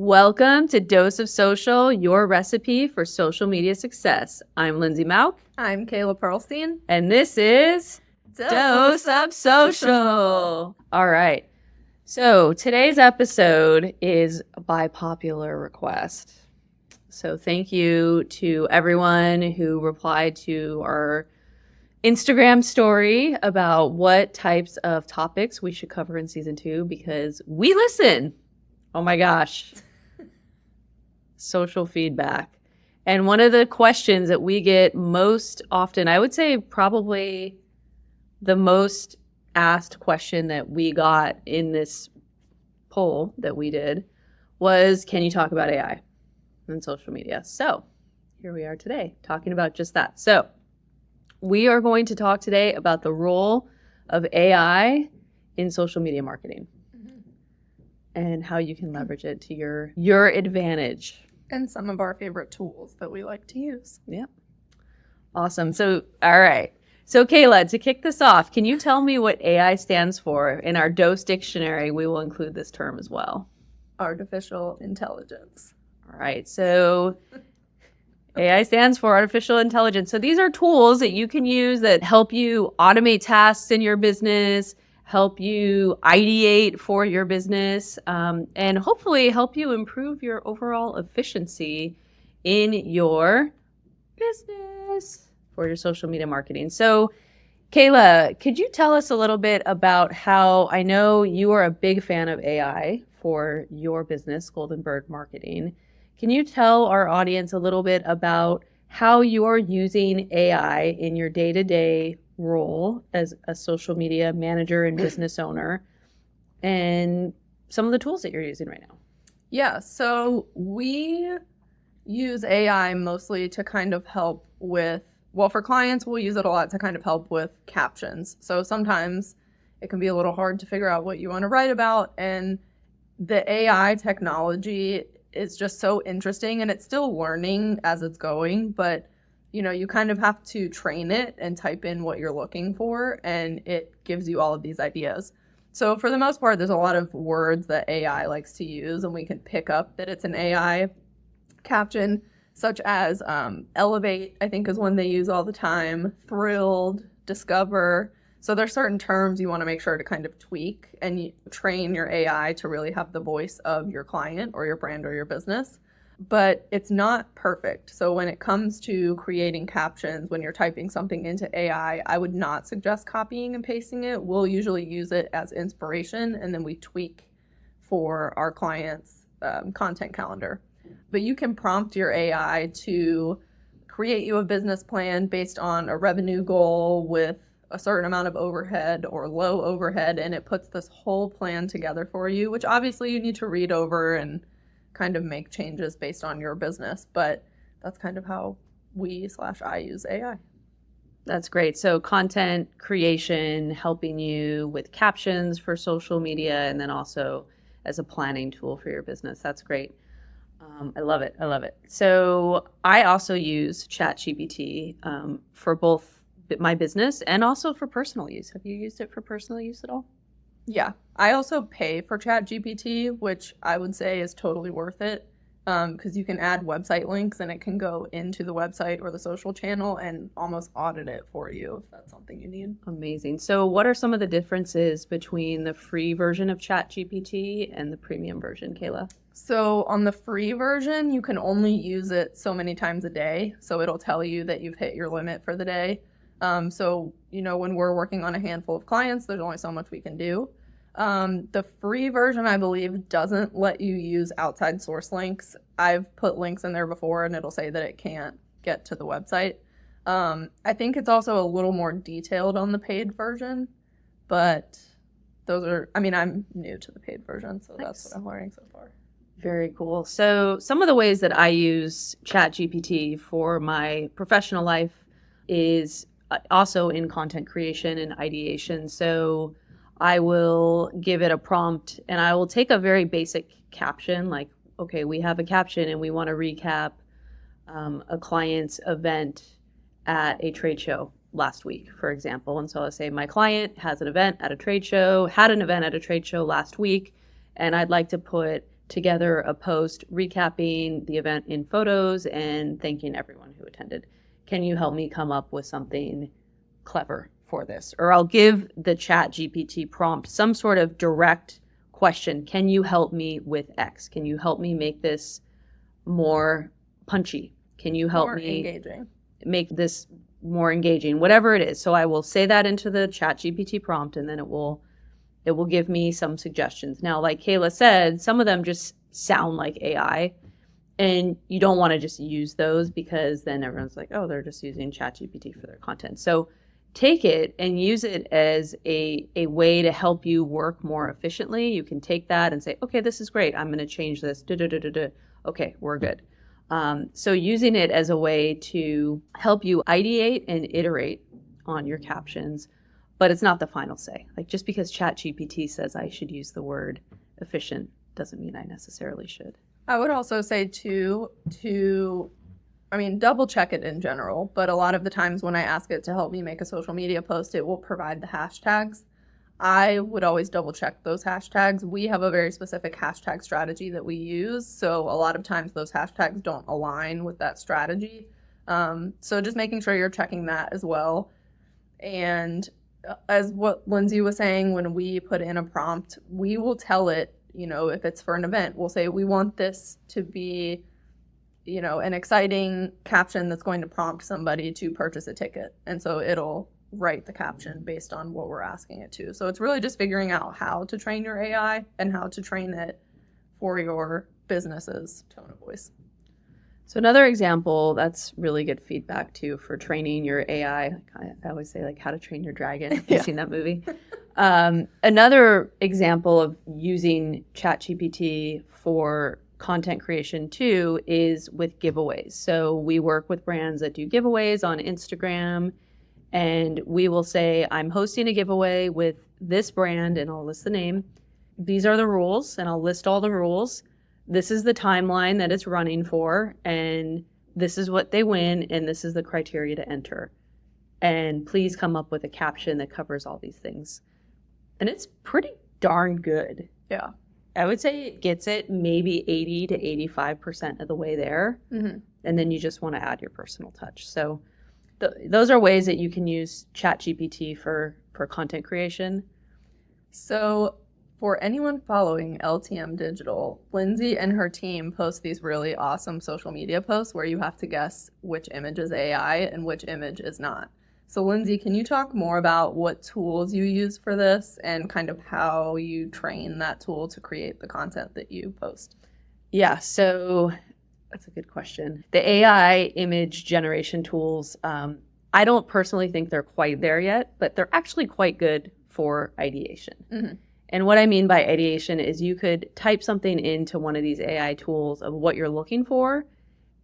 Welcome to Dose of Social, your recipe for social media success. I'm Lindsay Mauk. I'm Kayla Pearlstein. And this is Dose of Social. All right. So today's episode is by popular request. So thank you to everyone who replied to our Instagram story about what types of topics we should cover in season 2 because we listen. Oh my gosh. Social feedback. And one of the questions that we get most often, I would say probably the most asked question that we got in this poll that we did was, can you talk about AI and social media? So here we are today talking about just that. So we are going to talk today about the role of AI in social media marketing and how you can leverage it to your advantage. And some of our favorite tools that we like to use. Yep. Awesome. So, all right. So, Kayla, to kick this off, can you tell me what AI stands for? In our DOSE dictionary, we will include this term as well. Artificial intelligence. All right. So, AI stands for artificial intelligence. So, these are tools that you can use that help you automate tasks in your business, help you ideate for your business, and hopefully help you improve your overall efficiency in your business for your social media marketing. So, Kayla, could you tell us a little bit about how, I know you are a big fan of AI for your business, Golden Bird Marketing. Can you tell our audience a little bit about how you're using AI in your day-to-day role as a social media manager and business owner and some of the tools that you're using right now? Yeah, so we use AI mostly to kind of help with, well, for clients, we'll use it a lot to kind of help with captions. So sometimes it can be a little hard to figure out what you want to write about, and the AI technology is just so interesting, and it's still learning as it's going, but you know, you kind of have to train it and type in what you're looking for, and it gives you all of these ideas. So for the most part, there's a lot of words that AI likes to use, and we can pick up that it's an AI caption, such as elevate, I think is one they use all the time, thrilled, discover. So there's certain terms you want to make sure to kind of tweak and you train your AI to really have the voice of your client or your brand or your business. But it's not perfect. So when it comes to creating captions, when you're typing something into AI, I would not suggest copying and pasting it. We'll usually use it as inspiration, and then we tweak for our clients' content calendar. But you can prompt your AI to create you a business plan based on a revenue goal with a certain amount of overhead or low overhead, and it puts this whole plan together for you, which obviously you need to read over and kind of make changes based on your business, but that's kind of how I use AI. That's great. So content creation, helping you with captions for social media, and then also as a planning tool for your business. That's great. I love it. I love it. So I also use ChatGPT for both my business and also for personal use. Have you used it for personal use at all? Yeah, I also pay for ChatGPT, which I would say is totally worth it because you can add website links and it can go into the website or the social channel and almost audit it for you if that's something you need. Amazing. So what are some of the differences between the free version of ChatGPT and the premium version, Kayla? So on the free version, you can only use it so many times a day. So it'll tell you that you've hit your limit for the day. So, you know, when we're working on a handful of clients, there's only so much we can do. The free version, I believe, doesn't let you use outside source links. I've put links in there before and it'll say that it can't get to the website. I think it's also a little more detailed on the paid version, but I'm new to the paid version, so Nice. That's what I'm learning so far. Very cool. So some of the ways that I use ChatGPT for my professional life is also in content creation and ideation. So I will give it a prompt and I will take a very basic caption like, okay, we have a caption and we want to recap a client's event at a trade show last week, for example. And so I'll say my client has an event at a trade show, had an event at a trade show last week, and I'd like to put together a post recapping the event in photos and thanking everyone who attended. Can you help me come up with something clever for this? Or I'll give the ChatGPT prompt some sort of direct question. Can you help me with X? Can you help me make this more punchy? Can you help me engaging? Make this more engaging? Whatever it is. So I will say that into the ChatGPT prompt, and then it will give me some suggestions. Now, like Kayla said, some of them just sound like AI, and you don't want to just use those because then everyone's like, oh, they're just using ChatGPT for their content. So take it and use it as a way to help you work more efficiently. You can take that and say, okay, this is great. I'm going to change this. Okay, we're good. So using it as a way to help you ideate and iterate on your captions, but it's not the final say. Like, just because ChatGPT says I should use the word efficient doesn't mean I necessarily should. I would also say double check it in general, but a lot of the times when I ask it to help me make a social media post, it will provide the hashtags. I would always double check those hashtags. We have a very specific hashtag strategy that we use, so a lot of times those hashtags don't align with that strategy. So just making sure you're checking that as well. And as what Lindsay was saying, when we put in a prompt, we will tell it, if it's for an event, we'll say we want this to be, an exciting caption that's going to prompt somebody to purchase a ticket. And so it'll write the caption based on what we're asking it to. So it's really just figuring out how to train your AI and how to train it for your business's tone of voice. So another example that's really good feedback too for training your AI. I always say, like, how to train your dragon. Have you seen that movie? Another example of using ChatGPT for content creation too is with giveaways. So we work with brands that do giveaways on Instagram, and we will say, I'm hosting a giveaway with this brand, and I'll list the name. These are the rules, and I'll list all the rules. This is the timeline that it's running for, and this is what they win, and this is the criteria to enter. And please come up with a caption that covers all these things. And it's pretty darn good. Yeah. I would say it gets it maybe 80 to 85% of the way there. Mm-hmm. And then you just want to add your personal touch. So those are ways that you can use ChatGPT for content creation. So for anyone following LTM Digital, Lindsay and her team post these really awesome social media posts where you have to guess which image is AI and which image is not. So Lindsay, can you talk more about what tools you use for this and kind of how you train that tool to create the content that you post? Yeah, so that's a good question. The AI image generation tools, I don't personally think they're quite there yet, but they're actually quite good for ideation. Mm-hmm. And what I mean by ideation is you could type something into one of these AI tools of what you're looking for,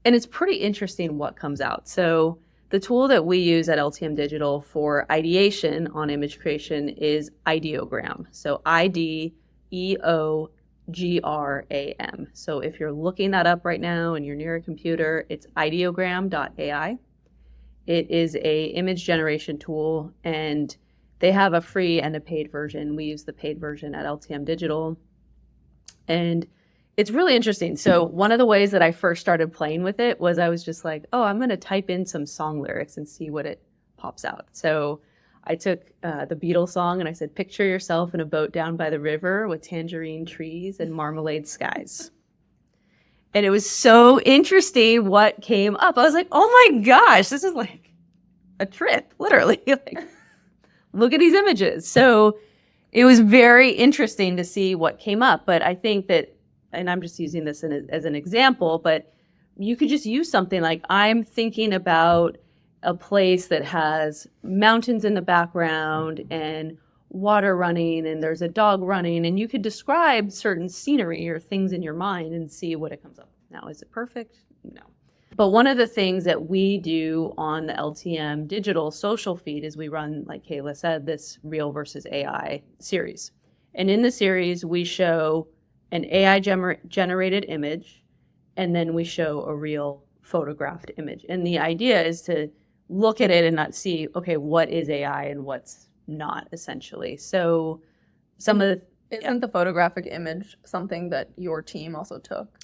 and it's pretty interesting what comes out. So the tool that we use at LTM Digital for ideation on image creation is Ideogram. So Ideogram. So if you're looking that up right now and you're near a computer, it's ideogram.ai. It is a image generation tool, and they have a free and a paid version. We use the paid version at LTM Digital, and it's really interesting. So one of the ways that I first started playing with it was I was just like, oh, I'm going to type in some song lyrics and see what it pops out. So I took the Beatles song and I said, picture yourself in a boat down by the river with tangerine trees and marmalade skies. And it was so interesting what came up. I was like, oh my gosh, this is like a trip, literally. Like, look at these images. So it was very interesting to see what came up. But I think that, and I'm just using this as an example, but you could just use something like, I'm thinking about a place that has mountains in the background and water running and there's a dog running, and you could describe certain scenery or things in your mind and see what it comes up with. Now, is it perfect? No. But one of the things that we do on the LTM Digital social feed is we run, like Kayla said, this Real versus AI series. And in the series, we show an AI generated image, and then we show a real photographed image. And the idea is to look at it and not see, okay, what is AI and what's not, essentially. So some of the Isn't the photographic image something that your team also took?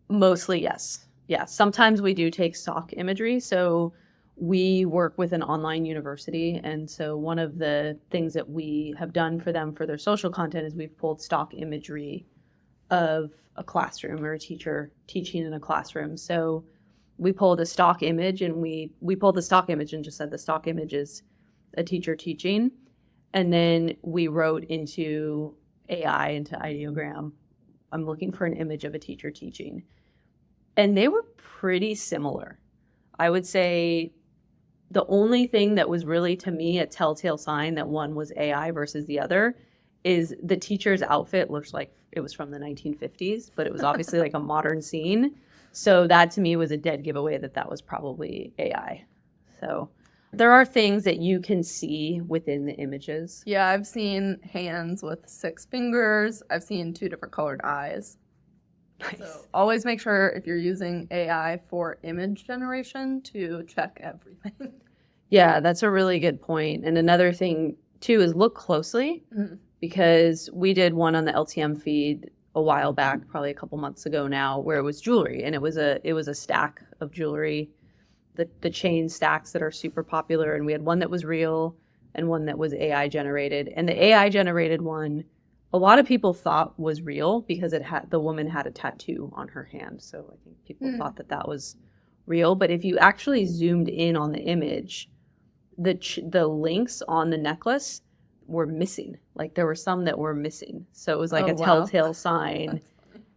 Mostly, yes. Yeah. Sometimes we do take stock imagery. So we work with an online university. And so one of the things that we have done for them for their social content is we've pulled stock imagery of a classroom or a teacher teaching in a classroom. So we pulled a stock image and we pulled the stock image and just said the stock image is a teacher teaching. And then we wrote into AI, into Ideogram, I'm looking for an image of a teacher teaching. And they were pretty similar. I would say the only thing that was really, to me, a telltale sign that one was AI versus the other is the teacher's outfit looks like it was from the 1950s, but it was obviously like a modern scene. So that to me was a dead giveaway that that was probably AI. So there are things that you can see within the images. Yeah, I've seen hands with 6 fingers. I've seen 2 different colored eyes. Nice. So always make sure if you're using AI for image generation to check everything. Yeah, that's a really good point. And another thing too is look closely because we did one on the LTM feed a while back, probably a couple months ago now, where it was jewelry and it was a stack of jewelry, the chain stacks that are super popular, and we had one that was real and one that was AI generated. And the AI generated one, a lot of people thought was real because the woman had a tattoo on her hand. So I think people thought that was real. But if you actually zoomed in on the image, the links on the necklace were missing. Like there were some that were missing. So it was like a telltale sign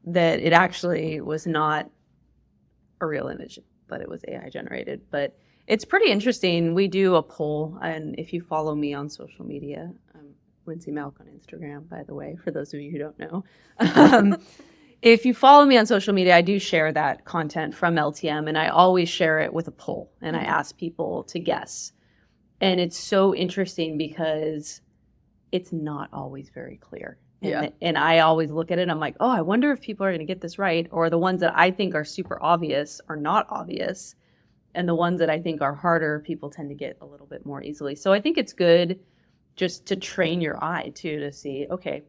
that it actually was not a real image, but it was AI generated. But it's pretty interesting. We do a poll, and if you follow me on social media, Lindsay Malk on Instagram, by the way, for those of you who don't know. If you follow me on social media, I do share that content from LTM, and I always share it with a poll, and I ask people to guess. And it's so interesting because it's not always very clear. And I always look at it and I'm like, oh, I wonder if people are going to get this right. Or the ones that I think are super obvious are not obvious. And the ones that I think are harder, people tend to get a little bit more easily. So I think it's good just to train your eye too, to see, okay,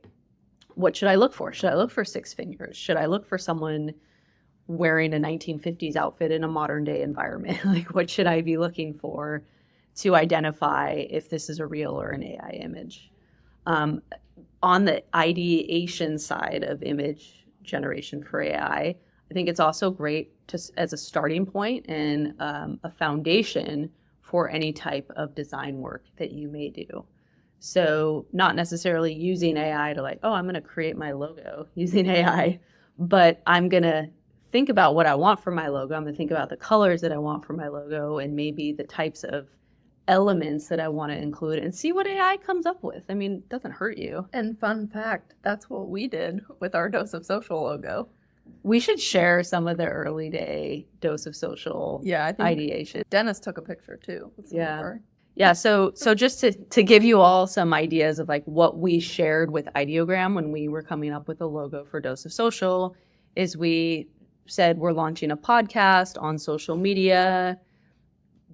what should I look for? Should I look for 6 fingers? Should I look for someone wearing a 1950s outfit in a modern day environment? Like, what should I be looking for to identify if this is a real or an AI image? On the ideation side of image generation for AI, I think it's also great as a starting point and a foundation for any type of design work that you may do. So not necessarily using AI to like, oh, I'm going to create my logo using AI, but I'm going to think about what I want for my logo. I'm going to think about the colors that I want for my logo and maybe the types of elements that I want to include and see what AI comes up with. I mean, it doesn't hurt you. And fun fact, that's what we did with our Dose of Social logo. We should share some of the early day Dose of Social I think ideation. Dennis took a picture too. With some of our... Yeah, so just to give you all some ideas of like what we shared with Ideogram when we were coming up with the logo for Dose of Social is we said we're launching a podcast on social media.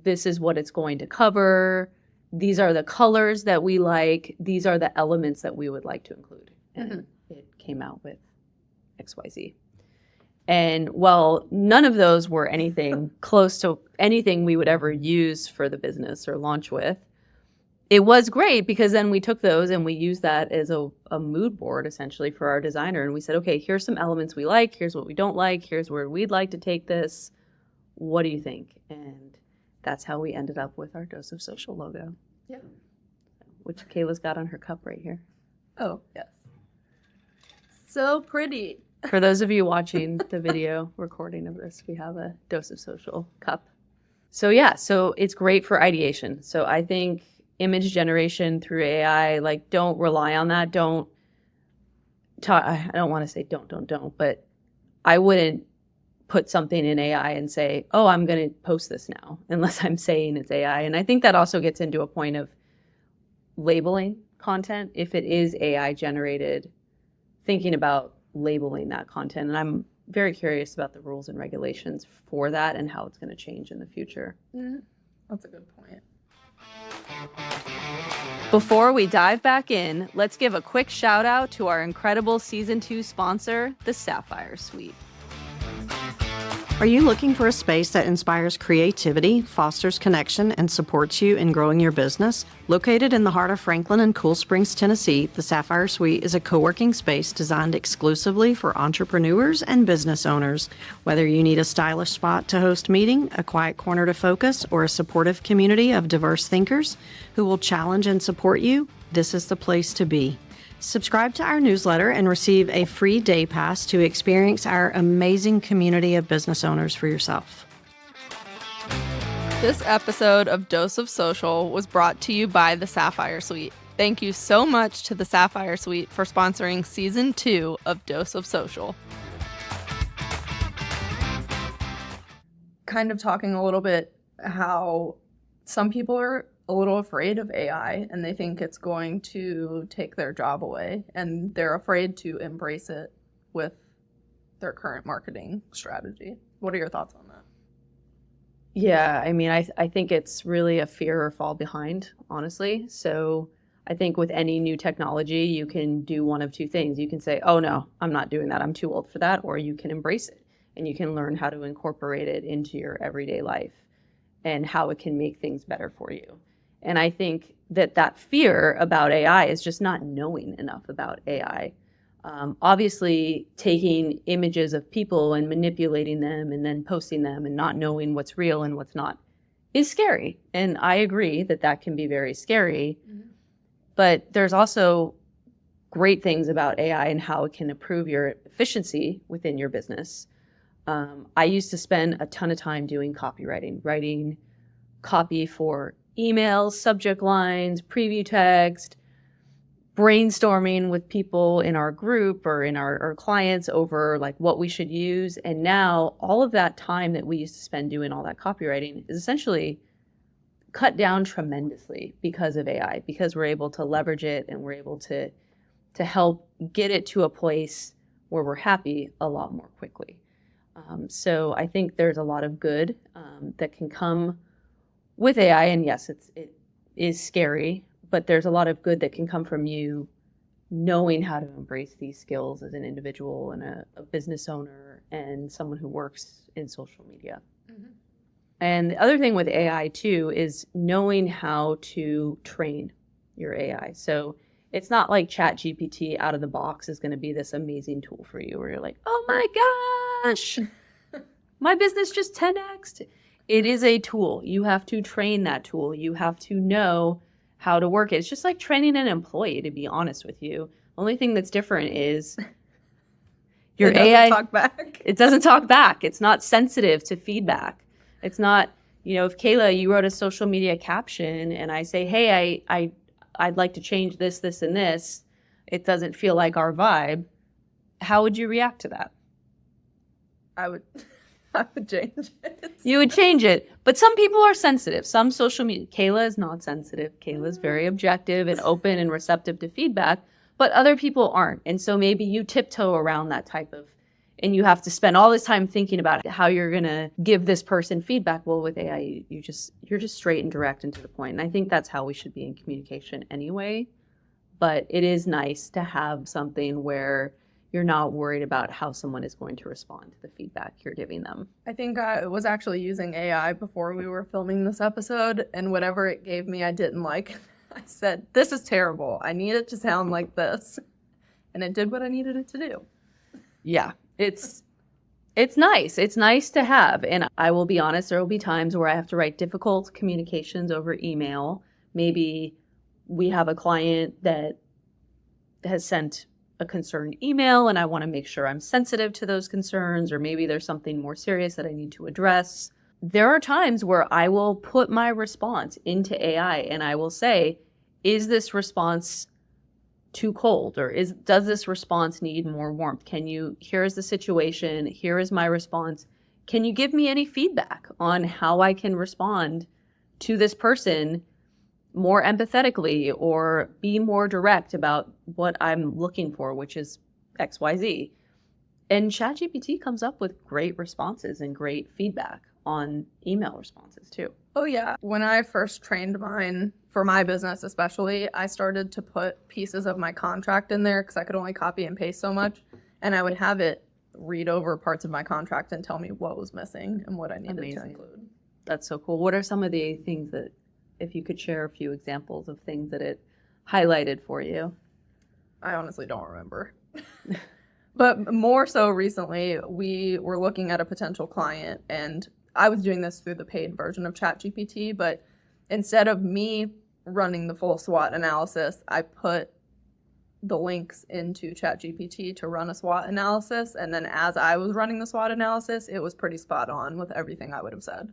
This is what it's going to cover. These are the colors that we like. These are the elements that we would like to include. And it came out with XYZ. And while none of those were anything close to anything we would ever use for the business or launch with, it was great because then we took those and we used that as a mood board essentially for our designer. And we said, okay, here's some elements we like. Here's what we don't like. Here's where we'd like to take this. What do you think? And that's how we ended up with our Dose of Social logo. Yeah. Which Kayla's got on her cup right here. Oh, yes. So pretty. For those of you watching the video recording of this, we have a Dose of Social cup. So yeah, so it's great for ideation. So I think image generation through AI, like don't rely on that. Don't talk, I don't want to say don't, but I wouldn't put something in AI and say, oh, I'm going to post this now, unless I'm saying it's AI. And I think that also gets into a point of labeling content. If it is AI generated, thinking about labeling that content. And I'm very curious about the rules and regulations for that and how it's going to change in the future. That's a good point. Before we dive back in, let's give a quick shout out to our incredible Season 2 sponsor, the Sapphire Suite. Are you looking for a space that inspires creativity, fosters connection, and supports you in growing your business? Located in the heart of Franklin and Cool Springs, Tennessee, the Sapphire Suite is a co-working space designed exclusively for entrepreneurs and business owners. Whether you need a stylish spot to host meeting, a quiet corner to focus, or a supportive community of diverse thinkers who will challenge and support you, this is the place to be. Subscribe to our newsletter and receive a free day pass to experience our amazing community of business owners for yourself. This episode of Dose of Social was brought to you by the Sapphire Suite. Thank you so much to the Sapphire Suite for sponsoring Season 2 of Dose of Social. Kind of talking a little bit how some people are a little afraid of AI and they think it's going to take their job away, and they're afraid to embrace it with their current marketing strategy. What are your thoughts on that? Yeah, I mean, I think it's really a fear or fall behind, honestly. So I think with any new technology, you can do one of two things. You can say, oh no, I'm not doing that, I'm too old for that. Or you can embrace it and you can learn how to incorporate it into your everyday life and how it can make things better for you. And I think that fear about AI is just not knowing enough about AI. Obviously, taking images of people and manipulating them and then posting them and not knowing what's real and what's not is scary. And I agree that can be very scary. Mm-hmm. But there's also great things about AI and how it can improve your efficiency within your business. I used to spend a ton of time doing copywriting, writing copy for emails, subject lines, preview text, brainstorming with people in our group or in our clients over like what we should use. And now all of that time that we used to spend doing all that copywriting is essentially cut down tremendously because of AI, because we're able to leverage it and we're able to help get it to a place where we're happy a lot more quickly. So I think there's a lot of good that can come with AI, and yes, it is scary, but there's a lot of good that can come from you knowing how to embrace these skills as an individual and a business owner and someone who works in social media. Mm-hmm. And the other thing with AI too is knowing how to train your AI. So it's not like ChatGPT out of the box is going to be this amazing tool for you where you're like, oh my gosh, my business just 10x'd. It is a tool. You have to train that tool. You have to know how to work it. It's just like training an employee, to be honest with you. Only thing that's different is your AI doesn't talk back. It doesn't talk back. It's not sensitive to feedback. It's not, if Kayla, you wrote a social media caption and I say, hey, I'd like to change this, this, and this. It doesn't feel like our vibe. How would you react to that? I would change it. You would change it. But some people are sensitive. Some social media. Kayla is not sensitive. Kayla is very objective and open and receptive to feedback, but other people aren't. And so maybe you tiptoe around that type of, and you have to spend all this time thinking about how you're going to give this person feedback. Well, with AI, you're just straight and direct and to the point. And I think that's how we should be in communication anyway. But it is nice to have something where you're not worried about how someone is going to respond to the feedback you're giving them. I think I was actually using AI before we were filming this episode, and whatever it gave me I didn't like. I said, this is terrible. I need it to sound like this. And it did what I needed it to do. Yeah, it's nice. It's nice to have. And I will be honest, there will be times where I have to write difficult communications over email. Maybe we have a client that has sent a concerned email and I want to make sure I'm sensitive to those concerns, or maybe there's something more serious that I need to address. There are times where I will put my response into AI and I will say, is this response too cold, or does this response need more warmth? Here is the situation, here is my response. Can you give me any feedback on how I can respond to this person more empathetically or be more direct about what I'm looking for, which is XYZ. And ChatGPT comes up with great responses and great feedback on email responses too. Oh yeah. When I first trained mine for my business especially, I started to put pieces of my contract in there because I could only copy and paste so much. And I would have it read over parts of my contract and tell me what was missing and what I needed to Amazing. include. That's so cool. What are some of the things that, if you could share a few examples of things that it highlighted for you? I honestly don't remember. But more so recently, we were looking at a potential client, and I was doing this through the paid version of ChatGPT, but instead of me running the full SWOT analysis, I put the links into ChatGPT to run a SWOT analysis, and then as I was running the SWOT analysis, it was pretty spot on with everything I would have said.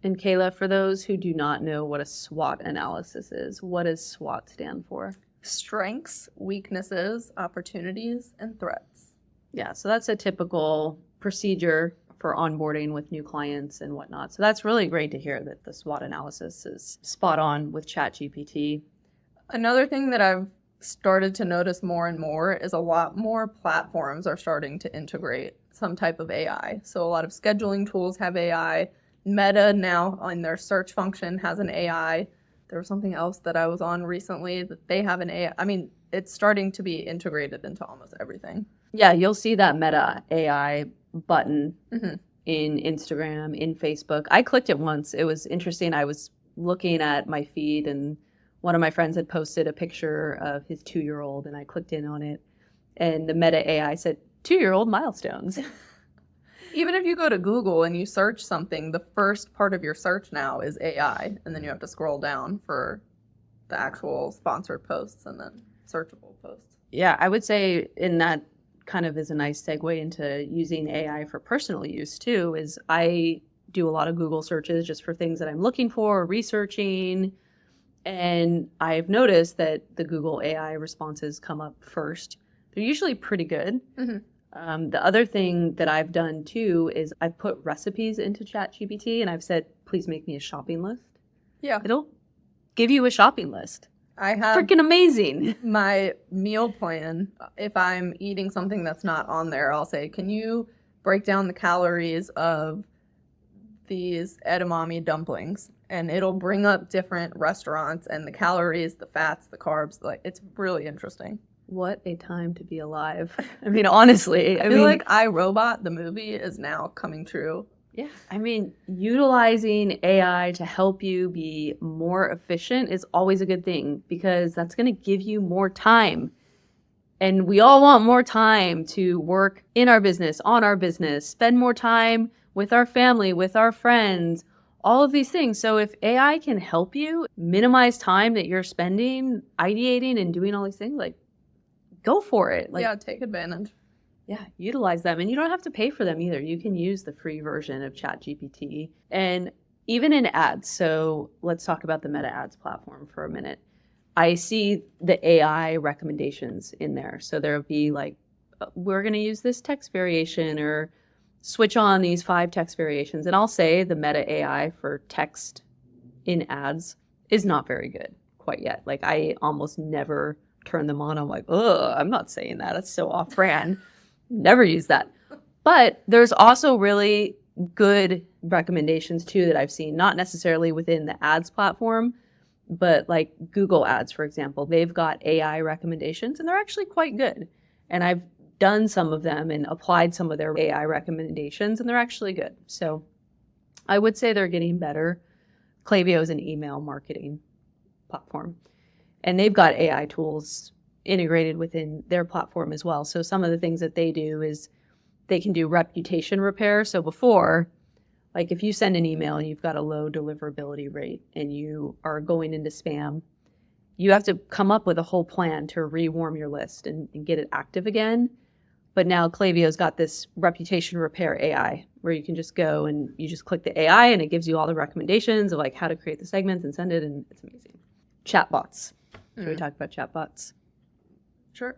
And Kayla, for those who do not know what a SWOT analysis is, what does SWOT stand for? Strengths, weaknesses, opportunities, and threats. Yeah, so that's a typical procedure for onboarding with new clients and whatnot. So that's really great to hear that the SWOT analysis is spot on with ChatGPT. Another thing that I've started to notice more and more is a lot more platforms are starting to integrate some type of AI. So a lot of scheduling tools have AI. Meta now on their search function has an AI. There was something else that I was on recently that they have an AI. I mean, it's starting to be integrated into almost everything. Yeah, you'll see that Meta AI button Mm-hmm. in Instagram, in Facebook. I clicked it once. It was interesting. I was looking at my feed and one of my friends had posted a picture of his 2-year-old and I clicked in on it and the Meta AI said 2-year-old milestones. Even if you go to Google and you search something, the first part of your search now is AI, and then you have to scroll down for the actual sponsored posts and then searchable posts. Yeah, I would say in that kind of is a nice segue into using AI for personal use too, is I do a lot of Google searches just for things that I'm looking for, researching, and I've noticed that the Google AI responses come up first. They're usually pretty good. Mm-hmm. The other thing that I've done too is I've put recipes into ChatGPT and I've said, please make me a shopping list. Yeah. It'll give you a shopping list. I have Freaking amazing. my meal plan. If I'm eating something that's not on there, I'll say, can you break down the calories of these edamame dumplings? And it'll bring up different restaurants and the calories, the fats, the carbs. Like, it's really interesting. What a time to be alive. I mean, honestly, I feel like iRobot, the movie, is now coming true. yeah, I mean, utilizing AI to help you be more efficient is always a good thing because that's going to give you more time. And we all want more time to work in our business, on our business, spend more time with our family, with our friends, all of these things. So if AI can help you minimize time that you're spending ideating and doing all these things, like, go for it. Like, Yeah, take advantage. yeah, utilize them. And you don't have to pay for them either. You can use the free version of ChatGPT and even in ads. So let's talk about the Meta Ads platform for a minute. I see the AI recommendations in there. So there'll be like, we're going to use this text variation or switch on these 5 text variations. And I'll say the Meta AI for text in ads is not very good quite yet. Like I almost never turn them on. I'm like, oh, I'm not saying that. That's so off brand. Never use that. But there's also really good recommendations too that I've seen, not necessarily within the ads platform, but like Google Ads, for example, they've got AI recommendations and they're actually quite good. And I've done some of them and applied some of their AI recommendations and they're actually good. So I would say they're getting better. Klaviyo is an email marketing platform. And they've got AI tools integrated within their platform as well. So some of the things that they do is they can do reputation repair. So before, like if you send an email and you've got a low deliverability rate and you are going into spam, you have to come up with a whole plan to rewarm your list and get it active again. But now Klaviyo's got this reputation repair AI where you can just go and you just click the AI and it gives you all the recommendations of like how to create the segments and send it, and it's amazing. Chatbots. Should we talk about chatbots? Sure.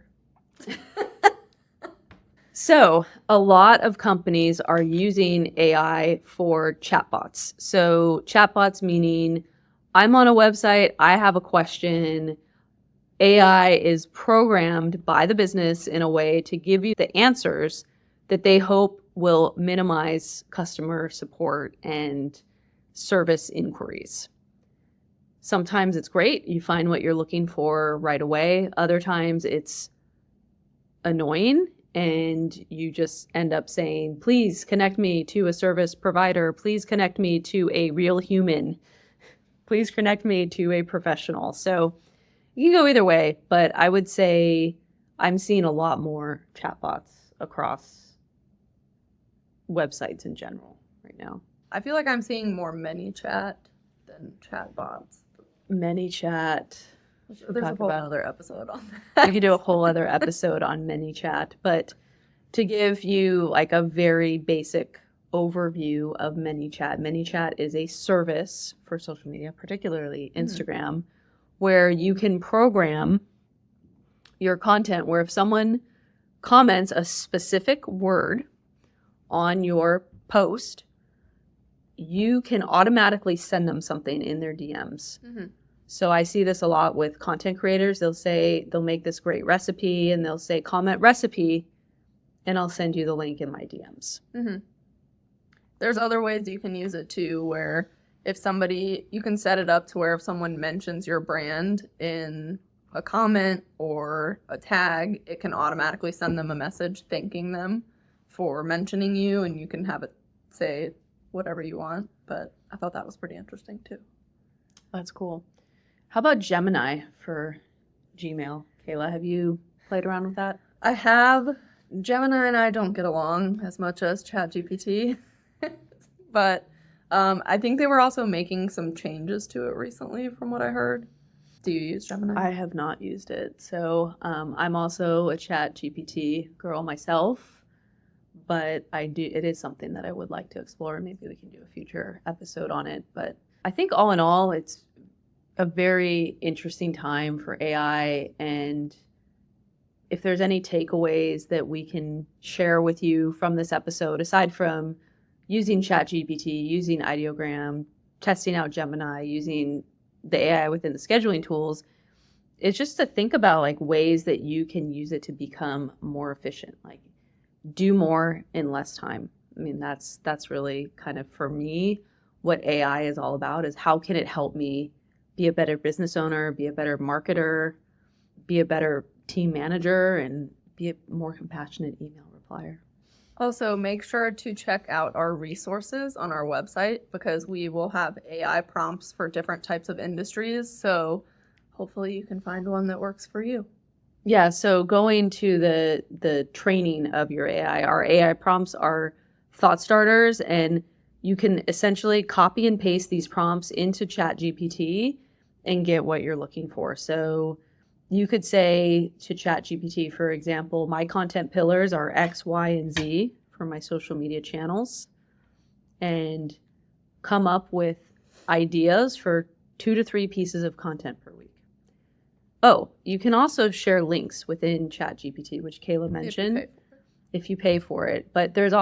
So a lot of companies are using AI for chatbots. So chatbots meaning I'm on a website, I have a question, AI is programmed by the business in a way to give you the answers that they hope will minimize customer support and service inquiries. Sometimes it's great. You find what you're looking for right away. Other times it's annoying and you just end up saying, please connect me to a service provider. Please connect me to a real human. Please connect me to a professional. So you can go either way, but I would say I'm seeing a lot more chatbots across websites in general right now. I feel like I'm seeing more ManyChat than chatbots. ManyChat. There's a whole other episode on that. We could do a whole other episode on ManyChat, but to give you like a very basic overview of ManyChat, ManyChat is a service for social media, particularly Instagram, where you can program your content where if someone comments a specific word on your post, you can automatically send them something in their DMs. So I see this a lot with content creators. They'll make this great recipe and they'll say comment recipe and I'll send you the link in my DMs. There's other ways you can use it too, where if somebody, you can set it up to where if someone mentions your brand in a comment or a tag, it can automatically send them a message thanking them for mentioning you, and you can have it say whatever you want. But I thought that was pretty interesting too. That's cool. How about Gemini for Gmail? Kayla, have you played around with that? I have. Gemini and I don't get along as much as ChatGPT, but I think they were also making some changes to it recently from what I heard. Do you use Gemini? I have not used it. So I'm also a ChatGPT girl myself, but it is something that I would like to explore. Maybe we can do a future episode on it. But I think all in all, it's a very interesting time for AI. And if there's any takeaways that we can share with you from this episode, aside from using ChatGPT, using Ideogram, testing out Gemini, using the AI within the scheduling tools, it's just to think about like ways that you can use it to become more efficient, like do more in less time. I mean, that's really kind of for me what AI is all about, is how can it help me be a better business owner, be a better marketer, be a better team manager, and be a more compassionate email replier. Also, make sure to check out our resources on our website because we will have AI prompts for different types of industries. So hopefully you can find one that works for you. Yeah, so going to the training of your AI, our AI prompts are thought starters, and you can essentially copy and paste these prompts into ChatGPT and get what you're looking for. So you could say to ChatGPT, for example, my content pillars are X, Y, and Z for my social media channels, and come up with ideas for 2 to 3 pieces of content per week. Oh, you can also share links within ChatGPT, which Kayla mentioned, if you pay for it. But there's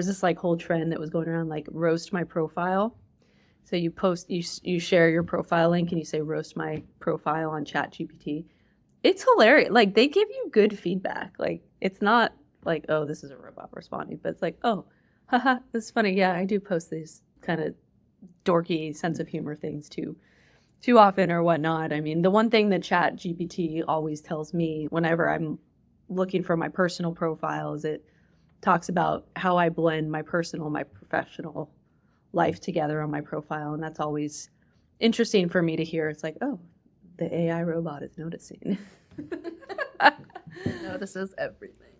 this like whole trend that was going around, like roast my profile. So you share your profile link and you say roast my profile on ChatGPT. It's hilarious. Like they give you good feedback. Like it's not like, oh, this is a robot responding, but it's like, oh, haha, this is funny. Yeah, I do post these kind of dorky sense of humor things too often or whatnot. I mean, the one thing that ChatGPT always tells me whenever I'm looking for my personal profile is it talks about how I blend my personal, my professional life together on my profile. And that's always interesting for me to hear. It's like, oh, the AI robot is noticing. It notices everything.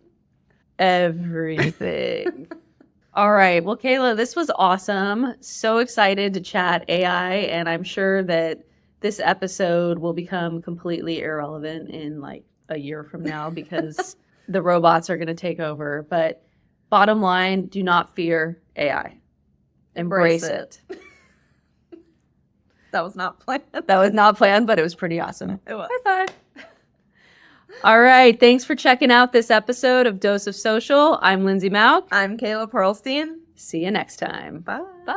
Everything. All right. Well, Kayla, this was awesome. So excited to chat AI. And I'm sure that this episode will become completely irrelevant in like a year from now because the robots are going to take over. But bottom line, do not fear AI. Embrace it. That was not planned. That was not planned, but it was pretty awesome. It was. High five. All right. Thanks for checking out this episode of Dose of Social. I'm Lindsay Mauk. I'm Kayla Pearlstein. See you next time. Bye. Bye.